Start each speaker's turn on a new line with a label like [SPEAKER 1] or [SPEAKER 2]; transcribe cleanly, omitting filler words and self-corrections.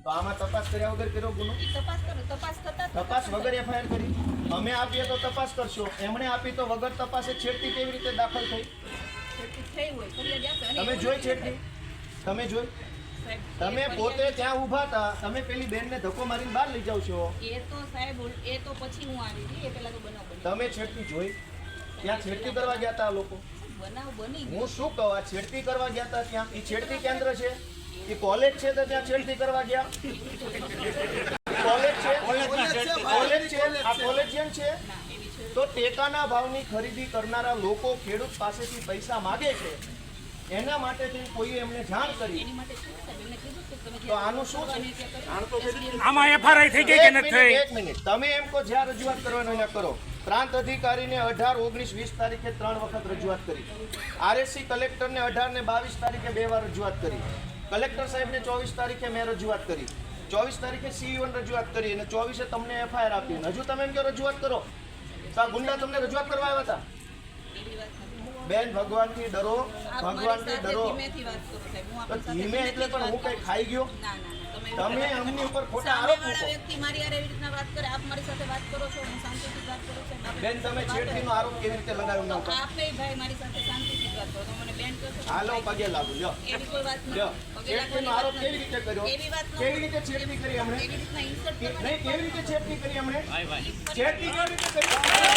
[SPEAKER 1] તો આમાં તપાસ કર્યા વગર કર્યો ગુનો? તપાસ વગર એફઆઈઆર કરી? અમે આપીએ તો તપાસ કરશો, એમણે આપી તો વગર તપાસે છેડતી કેવી રીતે દાખલ થઈ? તમે જોઈ છેડતી? તમે જોઈ? તમે પોતે ત્યાં ઊભા હતા, તમે પેલી બેનને ધક્કો મારીને બહાર લઈ જાવ છો.
[SPEAKER 2] એ તો સાહેબ એ તો પછી હું આવી હતી, એ પહેલા તો બનાવ બન્યો.
[SPEAKER 1] તમે છેડતી જોઈ? ત્યાં છેડતી કરવા ગયા હતા લોકો?
[SPEAKER 2] બનાવ બની
[SPEAKER 1] હું શું કહું, આ છેડતી કરવા ગયા હતા ત્યાં? એ છેડતી કેન્દ્ર છે? એ કોલેજ છે તો ત્યાં છેડતી કરવા ગયા? કોલેજ છે? કોલેજ છે? આ કોલેજિયન છે? તો ટેકાના ભાવની ખરીદી કરનારા લોકો ખેડૂત પાસેથી પૈસા માગે છે, એના માટે કોઈએ એમને જાણ કરી.
[SPEAKER 2] એની માટે શું સાહેબ એમને કીધું કે તમે
[SPEAKER 1] તો આનું શું છે?
[SPEAKER 3] આમાં એફઆરઆઈ થઈ ગઈ કે નથી થઈ?
[SPEAKER 1] એક મિનિટ, તમે એમ કહો જ્યાં રજૂઆત કરવાનો એને કરો. પ્રાંત અધિકારીને 18, 19, 20 તારીખે 3 વખત રજૂઆત કરી. આરએસસી કલેક્ટરને 18 ને 22 તારીખે 2 વાર રજૂઆત કરી. કલેક્ટર સાહેબને 24 તારીખે મેં રજૂઆત કરી. 24 તારીખે સીઈઓને રજૂઆત કરી અને 24 તમને એફઆઈઆર આપી. હજુ તમે એમ કહો રજૂઆત કરો તો આ ગુંડા તમને રજૂઆત કરવા આવ્યા હતા? બેન, ભગવાનથી ડરો, ભગવાનથી ડરો. ધીમે એટલે પણ હું કઈ ખાઈ ગયો? તમે અમની ઉપર ખોટા આરોપ મૂકો.
[SPEAKER 2] વ્યક્તિ મારી હારે એવી રીતના વાત કરે, આપ મારી સાથે વાત કરો છો, હું શાંતિથી વાત કરું છું.
[SPEAKER 1] બેન, તમે છેડતીનો આરોપ કેવી રીતે લગાવ્યો ના ઉપર?
[SPEAKER 2] આપે ભાઈ મારી સાથે શાંતિથી વાત કરો, તો મને બેન કહો છો.
[SPEAKER 1] હાલો પગે લાગુ. લ્યો,
[SPEAKER 2] એવી કોઈ વાત
[SPEAKER 1] લ્યો.
[SPEAKER 2] નથી.
[SPEAKER 1] છેડતીનો આરોપ કેવી રીતે કર્યો?
[SPEAKER 2] એવી વાત નથી.
[SPEAKER 1] કેવી રીતે છેડતી કરી એમણે?
[SPEAKER 2] એવી રીતના ઇન્સર્ટ
[SPEAKER 1] નહીં, કેવી રીતે છેડતી કરી એમણે? છેડતી કેવી રીતે કરી?